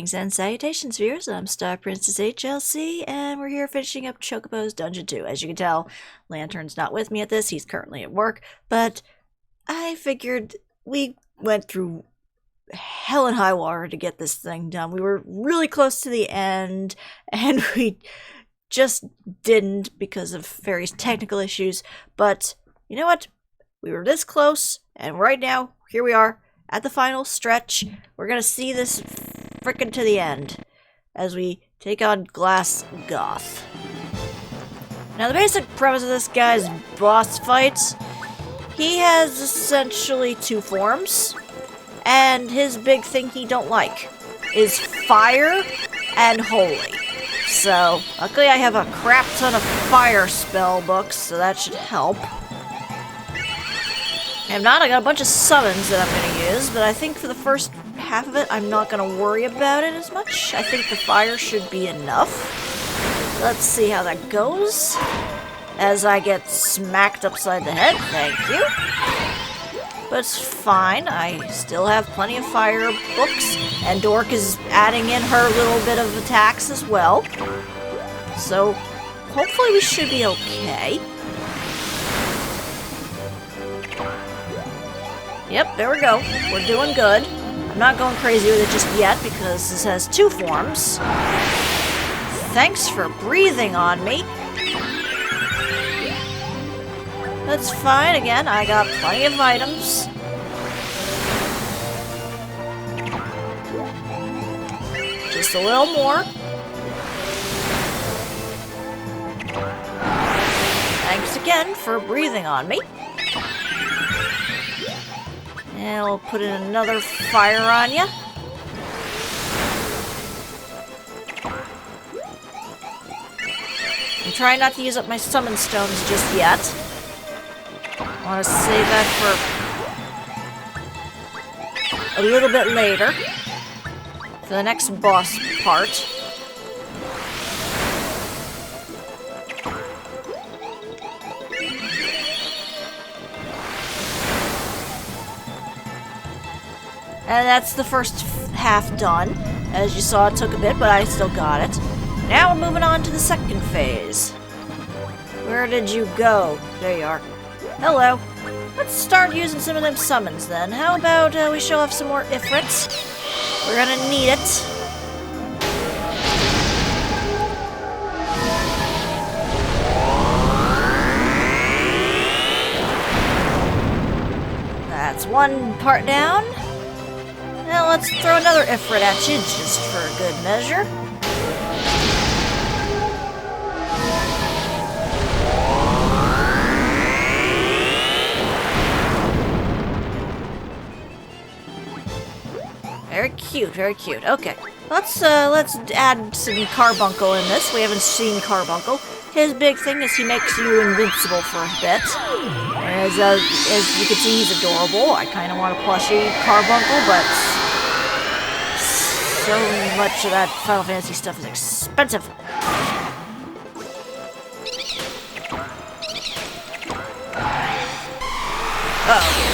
Greetings and salutations, viewers. I'm StarPrincessHLC, and we're here finishing up Chocobo's Dungeon 2. As you can tell, Lantern's not with me at this. He's currently at work, but I figured we went through hell and high water to get this thing done. We were really close to the end, and we just didn't because of various technical issues. But you know what? We were this close, and right now, here we are at the final stretch. We're gonna see this frickin' to the end as we take on Glass Goth. Now, the basic premise of this guy's boss fights, he has essentially two forms, and his big thing he don't like is fire and holy. So, luckily I have a crap ton of fire spell books, so that should help. If not, I got a bunch of summons that I'm going to use, but I think for the first half of it, I'm not going to worry about it as much. I think the fire should be enough. Let's see how that goes. As I get smacked upside the head, thank you. But it's fine, I still have plenty of fire books, and Wark is adding in her little bit of attacks as well. So, hopefully we should be okay. Yep, there we go. We're doing good. I'm not going crazy with it just yet because this has two forms. Thanks for breathing on me. That's fine. Again, I got plenty of items. Just a little more. Thanks again for breathing on me. And we'll put in another fire on you. I'm trying not to use up my summon stones just yet. I want to save that for a little bit later. For the next boss part. And that's the first half done. As you saw, it took a bit, but I still got it. Now we're moving on to the second phase. Where did you go? There you are. Hello. Let's start using some of them summons then. How about we show off some more Ifrits? We're gonna need it. That's one part down. Now let's throw another Ifrit at you, just for a good measure. Very cute, very cute. Okay, let's add some Carbuncle in this. We haven't seen Carbuncle. His big thing is he makes you invincible for a bit. As you can see, he's adorable. I kind of want a plushie Carbuncle, but so much of that Final Fantasy stuff is expensive. Uh-oh.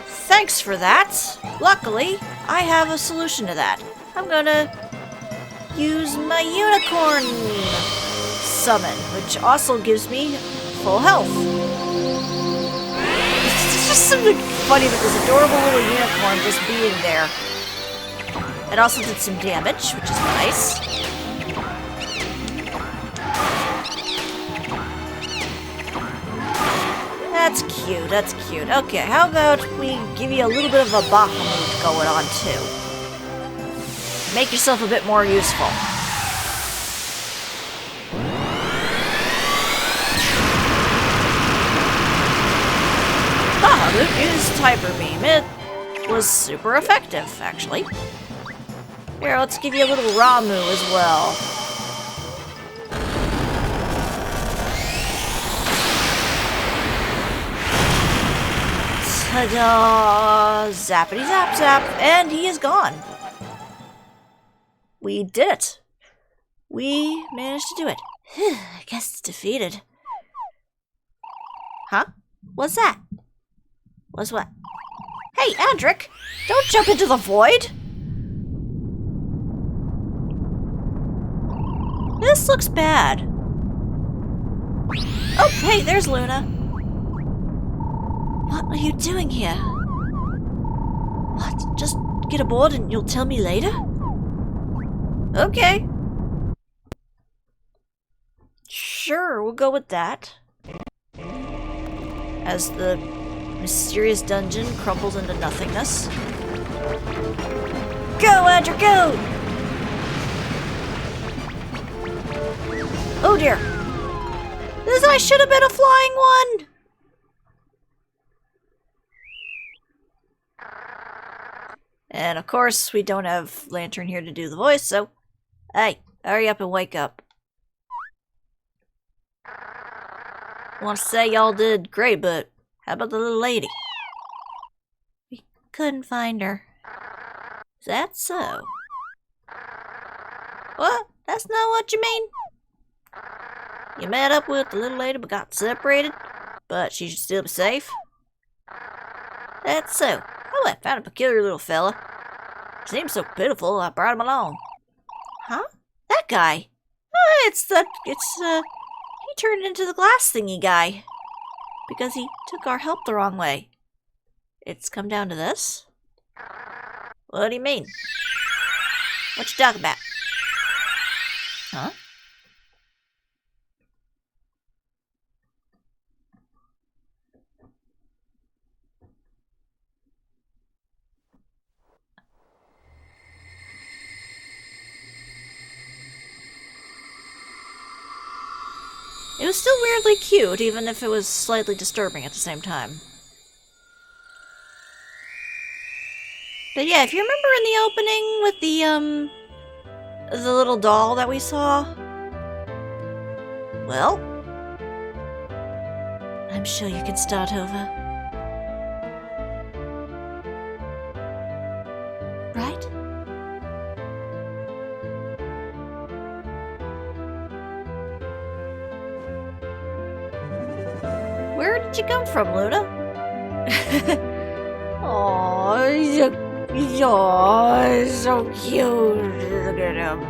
Thanks for that. Luckily, I have a solution to that. I'm gonna use my unicorn summon, which also gives me full health. It's just something funny with this adorable little unicorn just being there. It also did some damage, which is nice. That's cute, that's cute. Okay, how about we give you a little bit of a Bahamut going on too. Make yourself a bit more useful. Bahamut used Hyper Beam. It was super effective, actually. Here, let's give you a little Ramu as well. Ta-da! Zappity zap zap, and he is gone. We did it. We managed to do it. I guess it's defeated. Huh? What's that? What's what? Hey, Andric! Don't jump into the void! this looks bad. Oh, hey, there's Luna. What are you doing here? What? Just get aboard and you'll tell me later? Okay. Sure, we'll go with that. As the mysterious dungeon crumbles into nothingness. Go, Andrew, go! Oh dear. I should have been a flying one! And of course, we don't have Lantern here to do the voice, so... Hey, hurry up and wake up. I want to say y'all did great, but how about the little lady? We couldn't find her. Is that so? What? That's not what you mean? You met up with the little lady but got separated, but she should still be safe? That's so. Oh, I found a peculiar little fella. He seemed so pitiful, I brought him along. Huh? That guy? Oh, he turned into the glass thingy guy. Because he took our help the wrong way. It's come down to this? What do you mean? What you talking about? Huh? It was still weirdly cute, even if it was slightly disturbing at the same time. But yeah, if you remember in the opening with the little doll that we saw, well, I'm sure you can start over. Right? Where did you come from, Luna? Aww, you're so cute. Look at him.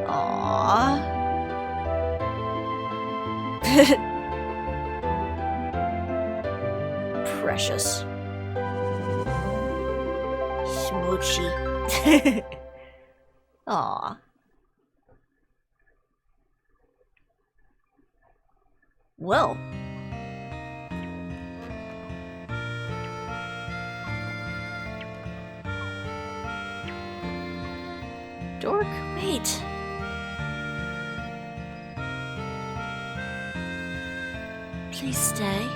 Aww. Precious. Smoochy. Aww. Well. Dork, wait. Please stay.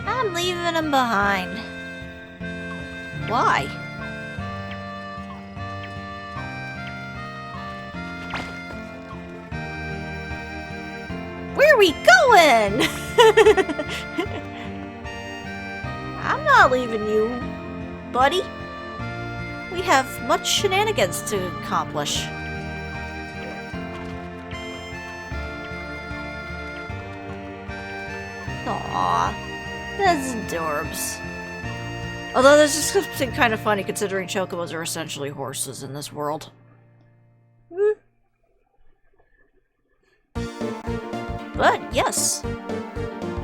I'm leaving him behind. Why? Where are we going? I'm not leaving you, buddy. We have much shenanigans to accomplish. Aww, that's adorbs. Although this is something kind of funny considering chocobos are essentially horses in this world. But yes,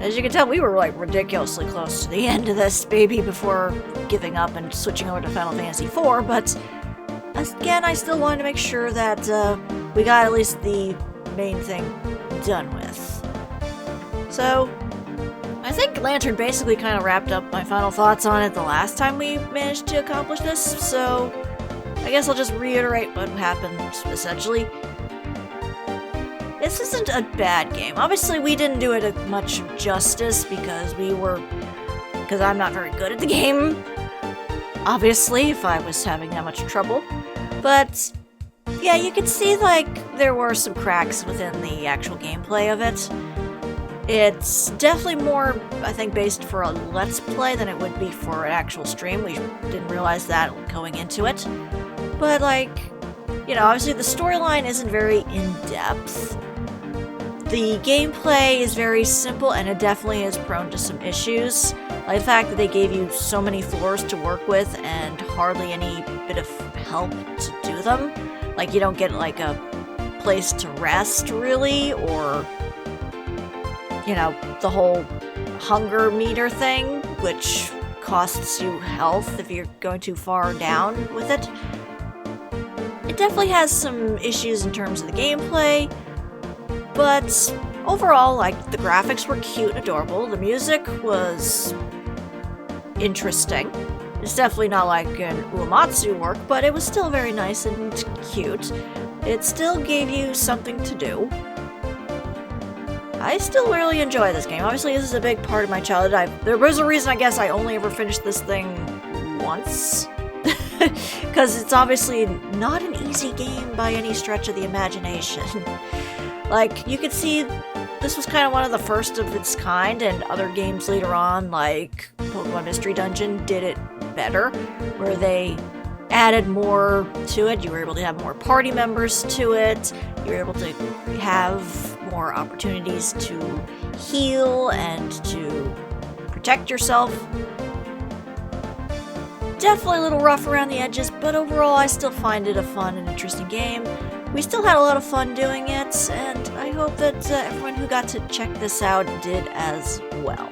as you can tell, we were like ridiculously close to the end of this baby before giving up and switching over to Final Fantasy IV, but again, I still wanted to make sure that we got at least the main thing done with. So, I think Lantern basically kind of wrapped up my final thoughts on it the last time we managed to accomplish this, so I guess I'll just reiterate what happened, essentially. This isn't a bad game. Obviously, we didn't do it much justice because I'm not very good at the game. Obviously, if I was having that much trouble. But, yeah, you can see, like, there were some cracks within the actual gameplay of it. It's definitely more, I think, based for a Let's Play than it would be for an actual stream. We didn't realize that going into it. But, like, you know, obviously the storyline isn't very in-depth. The gameplay is very simple, and it definitely is prone to some issues. Like the fact that they gave you so many floors to work with and hardly any bit of help to do them. Like, you don't get, like, a place to rest, really, or, you know, the whole hunger meter thing, which costs you health if you're going too far down with it. It definitely has some issues in terms of the gameplay, but overall, like, the graphics were cute and adorable, the music was interesting. It's definitely not like an Uematsu work, but it was still very nice and cute. It still gave you something to do. I still really enjoy this game. Obviously, this is a big part of my childhood. There was a reason, I guess, I only ever finished this thing once. Because it's obviously not an easy game by any stretch of the imagination. Like, you could see this was kind of one of the first of its kind, and other games later on, like Pokemon Mystery Dungeon, did it better, where they added more to it. You were able to have more party members to it. You were able to have more opportunities to heal and to protect yourself. Definitely a little rough around the edges, but overall I still find it a fun and interesting game. We still had a lot of fun doing it, and I hope that everyone who got to check this out did as well.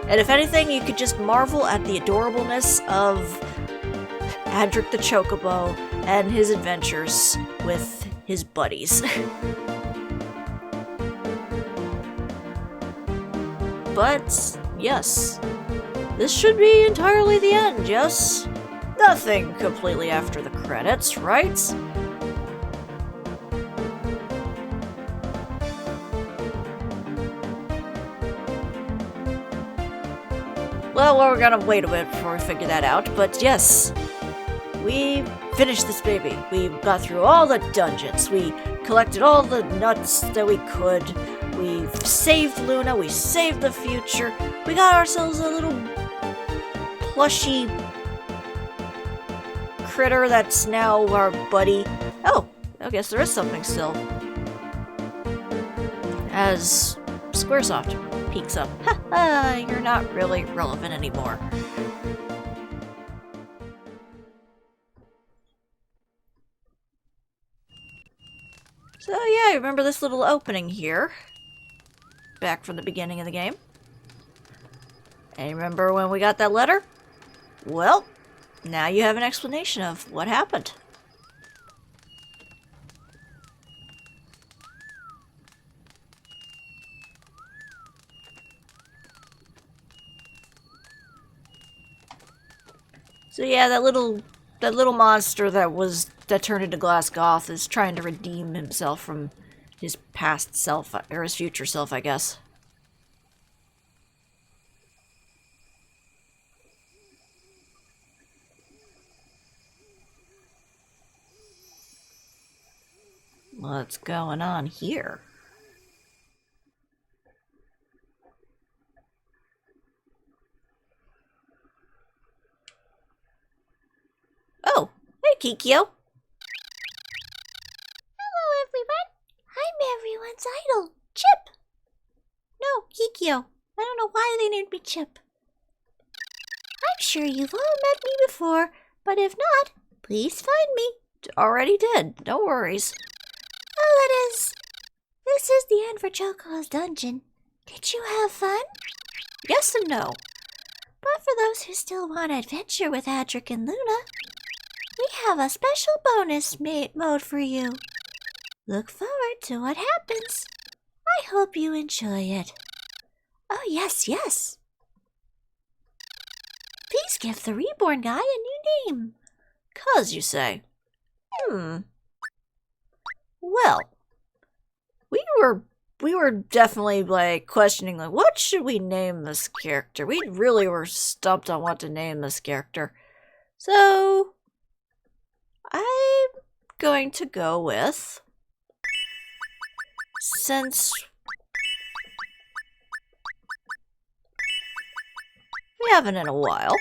And if anything, you could just marvel at the adorableness of Adric the Chocobo and his adventures with his buddies. But, yes, this should be entirely the end, yes? Nothing completely after the credits, right? Well, we're gonna wait a bit before we figure that out, but yes, we finished this baby. We got through all the dungeons, we collected all the nuts that we could, we saved Luna, we saved the future, we got ourselves a little plushy critter that's now our buddy. Oh, I guess there is something still. As Squaresoft peeks up. Haha, you're not really relevant anymore. So yeah, remember this little opening here? Back from the beginning of the game. And remember when we got that letter? Well, now you have an explanation of what happened. So yeah, that little monster that turned into Glass Goth is trying to redeem himself from his past self, or his future self, I guess. What's going on here? Oh, hey Kikyo. Hello, everyone. I'm everyone's idol, Chip. No, Kikyo. I don't know why they named me Chip. I'm sure you've all met me before, but if not, please find me. Already did. No worries. Oh, this is the end for Chocobo's dungeon. Did you have fun? Yes and no. But for those who still want adventure with Adric and Luna, we have a special bonus mode for you. Look forward to what happens. I hope you enjoy it. Oh, yes, yes. Please give the reborn guy a new name. 'Cause you say. Well, we were definitely like questioning like what should we name this character? We really were stumped on what to name this character. So I'm going to go with, since we haven't in a while,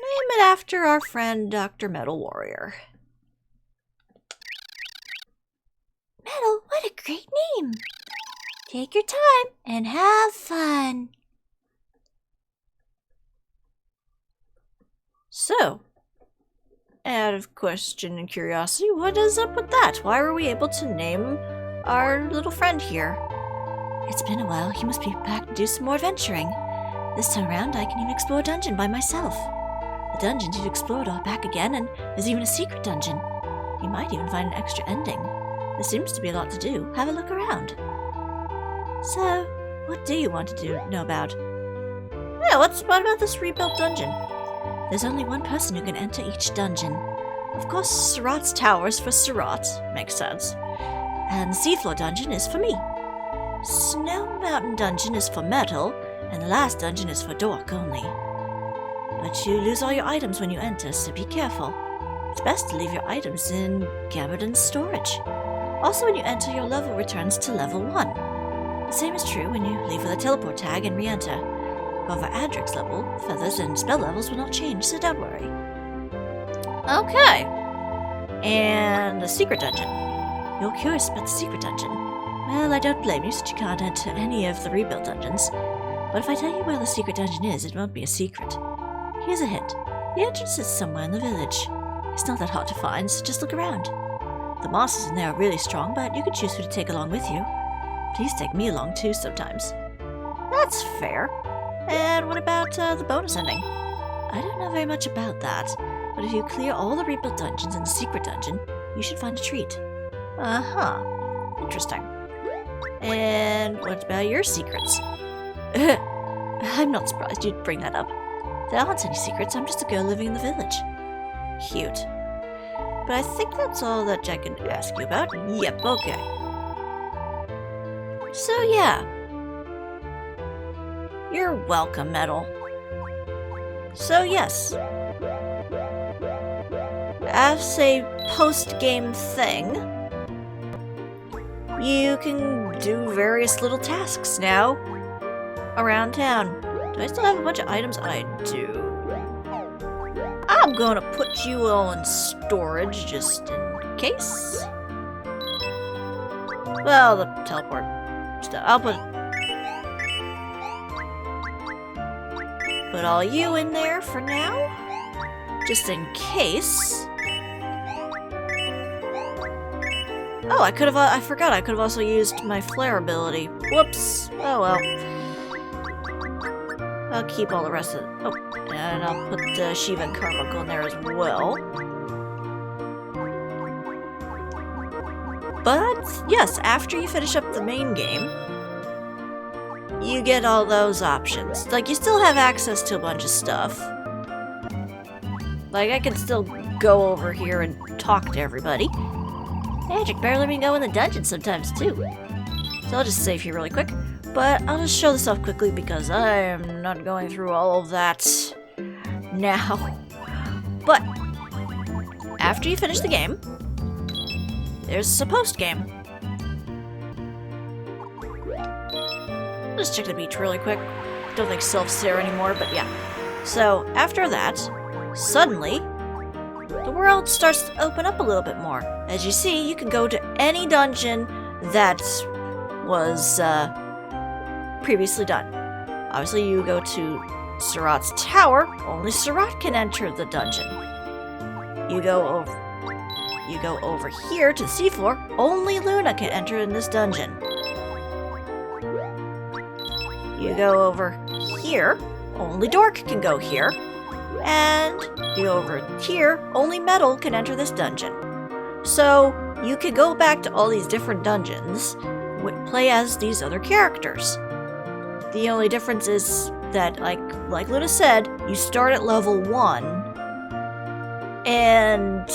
name it after our friend Dr. Metal Warrior. Metal, what a great name. Take your time and have fun. So, out of question and curiosity, what is up with that? Why were we able to name our little friend here? It's been a while. He must be back to do some more adventuring. This time around, I can even explore a dungeon by myself. The dungeons you've explored are back again, and there's even a secret dungeon. You might even find an extra ending. There seems to be a lot to do. Have a look around. So, what do you want to know about? Yeah, what about this rebuilt dungeon? There's only one person who can enter each dungeon. Of course, Surat's tower is for Surat. Makes sense. And the seafloor dungeon is for me. Snow Mountain dungeon is for Metal, and the last dungeon is for Dork only. But you lose all your items when you enter, so be careful. It's best to leave your items in Gabardin's storage. Also, when you enter, your level returns to level 1. The same is true when you leave with a teleport tag and re-enter. However, Adric's level, feathers, and spell levels will not change, so don't worry. Okay. And the secret dungeon. You're curious about the secret dungeon? Well, I don't blame you since you can't enter any of the rebuilt dungeons. But if I tell you where the secret dungeon is, it won't be a secret. Here's a hint. The entrance is somewhere in the village. It's not that hard to find, so just look around. The monsters in there are really strong, but you can choose who to take along with you. Please take me along too sometimes. That's fair. And what about the bonus ending? I don't know very much about that, but if you clear all the rebuilt dungeons and the secret dungeon, you should find a treat. Uh-huh. Interesting. And what about your secrets? I'm not surprised you'd bring that up. There aren't any secrets, I'm just a girl living in the village. Cute. But I think that's all that I can ask you about. Yep, okay. So yeah. You're welcome, Metal. So yes. As a post-game thing, you can do various little tasks now around town. Do I still have a bunch of items? I do. I'm gonna put you all in storage just in case. Well, the teleport stuff. I'll put all you in there for now, just in case. Oh, I forgot I could have also used my flare ability. Whoops. Oh well. I'll keep all the rest of it. Oh, and I'll put Shiva and Carbuncle in there as well. But, yes, after you finish up the main game, you get all those options. Like, you still have access to a bunch of stuff. Like, I can still go over here and talk to everybody. Magic better let me go in the dungeon sometimes, too. So I'll just save here really quick. But I'll just show this off quickly because I am not going through all of that now. But after you finish the game, there's a post-game. Just check the beach really quick. Don't think Sylph's there anymore, but yeah. So after that, suddenly, the world starts to open up a little bit more. As you see, you can go to any dungeon that was previously done. Obviously, you go to Surat's tower. Only Surat can enter the dungeon. You go over here to the seafloor. Only Luna can enter in this dungeon. You go over here. Only Dork can go here. And you go over here. Only Metal can enter this dungeon. So you can go back to all these different dungeons, play as these other characters. The only difference is that, like Luna said, you start at level 1, and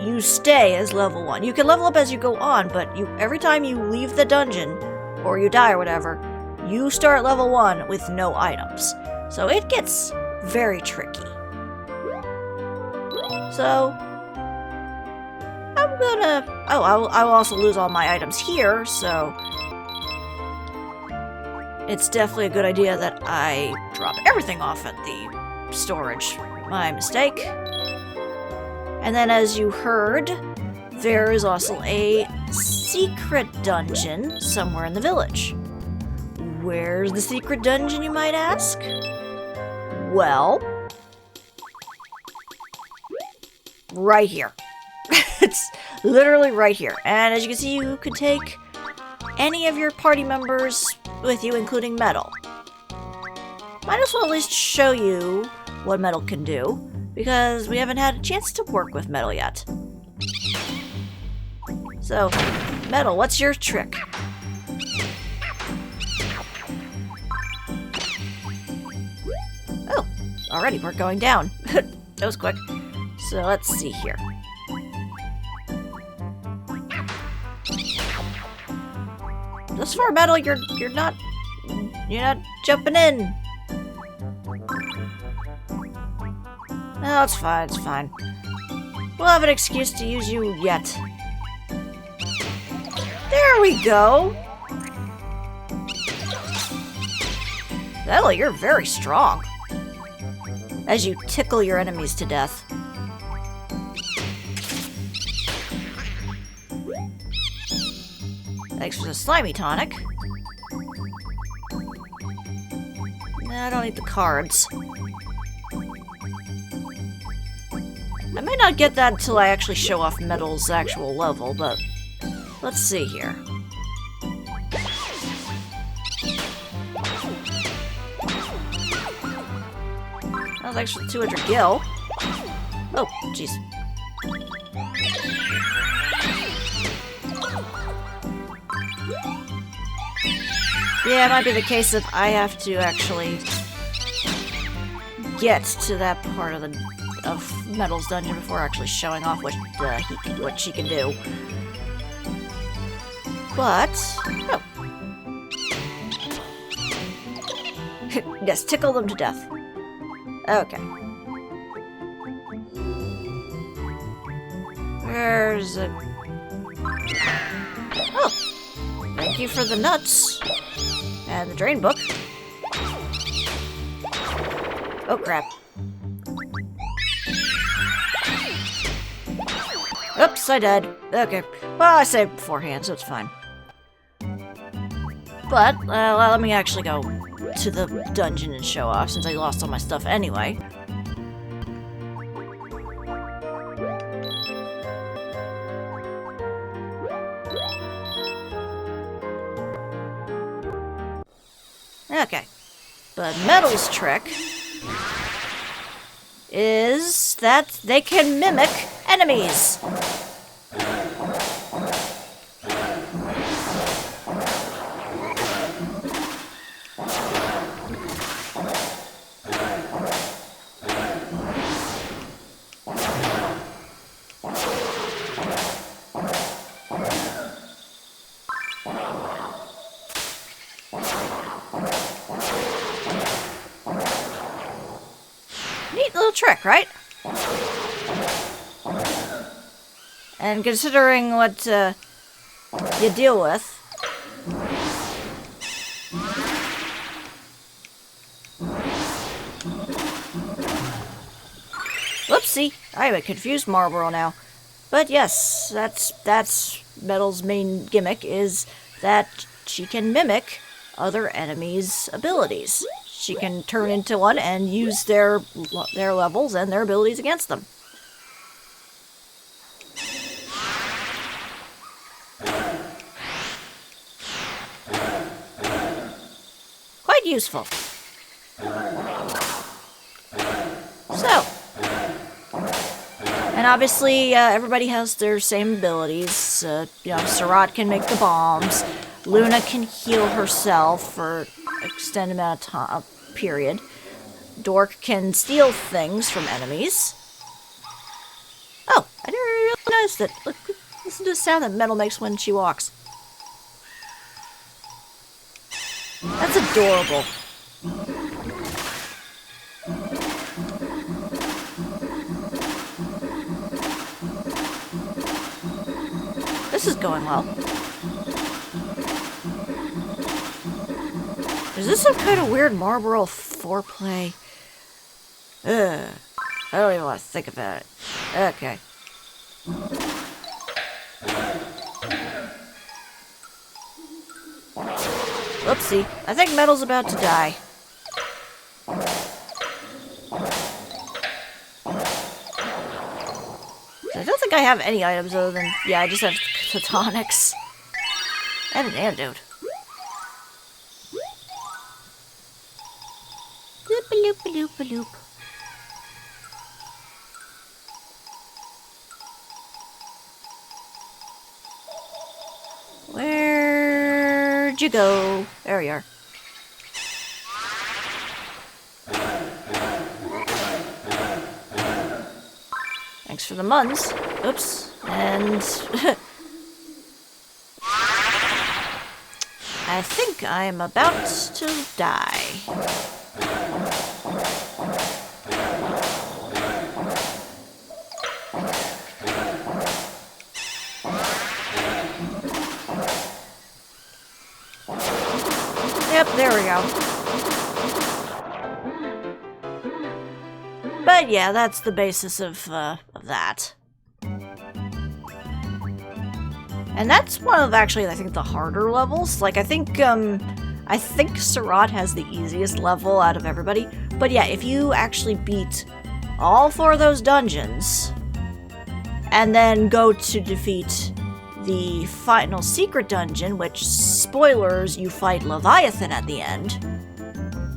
you stay as level 1. You can level up as you go on, but every time you leave the dungeon, or you die or whatever, you start at level 1 with no items. So it gets very tricky. So I will also lose all my items here, so it's definitely a good idea that I drop everything off at the storage. My mistake. And then, as you heard, there is also a secret dungeon somewhere in the village. Where's the secret dungeon, you might ask? Well, right here. It's literally right here. And as you can see, you could take any of your party members with you, including Metal. Might as well at least show you what Metal can do, because we haven't had a chance to work with Metal yet. So, Metal, what's your trick? Oh, already we're going down. That was quick. So let's see here. Thus far, Metal, you're not jumping in. No, it's fine, it's fine. We'll have an excuse to use you yet. There we go! Metal, you're very strong. As you tickle your enemies to death. Thanks for the slimy tonic. No, I don't need the cards. I may not get that until I actually show off Metal's actual level, but let's see here. Oh, thanks for the 200 gil. Oh, jeez. Yeah, it might be the case that I have to actually get to that part of Metal's dungeon before actually showing off what she can do. But oh. Yes, tickle them to death. Okay. Where's it? Oh, thank you for the nuts. And the drain book. Oh, crap. Oops, I died. Okay. Well, I saved beforehand, so it's fine. But, let me actually go to the dungeon and show off, since I lost all my stuff anyway. Okay. But Metal's trick is that they can mimic enemies. Neat little trick, right? And considering what you deal with, whoopsie, I'm a confused Marlboro now. But yes, that's Metal's main gimmick, is that she can mimic other enemies' abilities. She can turn into one and use their levels and their abilities against them. Quite useful. So, and obviously everybody has their same abilities. You know, Sarat can make the bombs. Luna can heal herself for extended amount of time, period. Dork can steal things from enemies. Oh, I didn't really notice that. Look, listen to the sound that Metal makes when she walks. That's adorable. This is going well. Is this some kind of weird Marlboro foreplay? Ugh. I don't even want to think about it. Okay. Oopsie. I think Metal's about to die. I don't think I have any items other than... Yeah, I just have tonics. And an antidote. Loop-a-loop-a-loop-a-loop. Where'd you go? There you are. Thanks for the muns. Oops. And... I think I'm about to die. Yep, there we go. But yeah, that's the basis of that. And that's one of actually, I think, the harder levels. Like, I think Surat has the easiest level out of everybody. But yeah, if you actually beat all 4 of those dungeons, and then go to defeat the final secret dungeon, which, spoilers, you fight Leviathan at the end,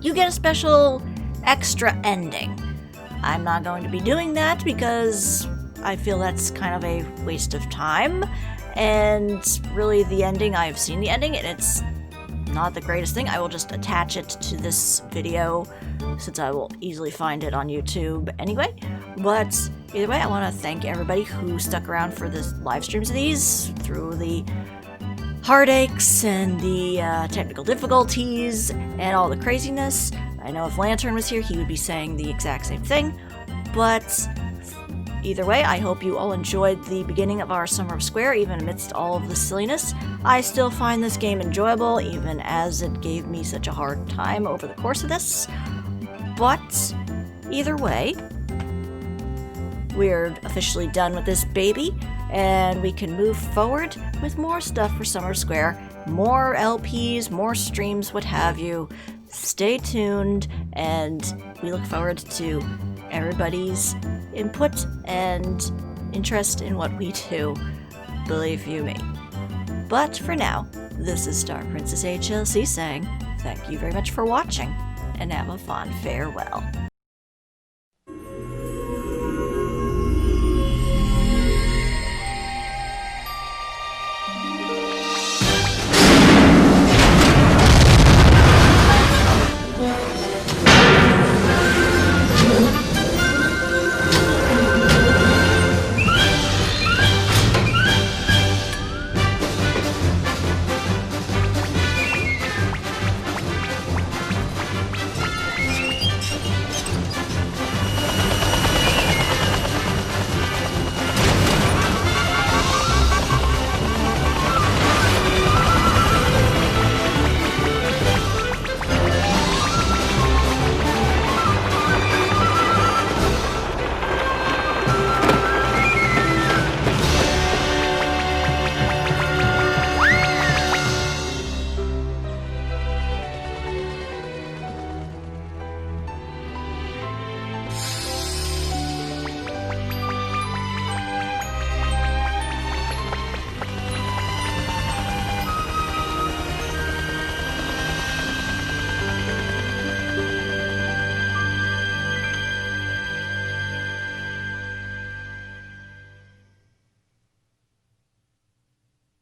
you get a special extra ending. I'm not going to be doing that because I feel that's kind of a waste of time. And really, the ending, I've seen the ending, and it's not the greatest thing. I will just attach it to this video, since I will easily find it on YouTube anyway. But either way, I want to thank everybody who stuck around for the live streams of these, through the heartaches and the technical difficulties and all the craziness. I know if Lantern was here, he would be saying the exact same thing. But either way, I hope you all enjoyed the beginning of our Summer of Square, even amidst all of the silliness. I still find this game enjoyable, even as it gave me such a hard time over the course of this. But either way, we're officially done with this baby, and we can move forward with more stuff for Summer Square. More LPs, more streams, what have you. Stay tuned, and we look forward to everybody's input and interest in what we do, believe you me. But for now, this is StarPrincessHLC saying thank you very much for watching, and have a fond farewell.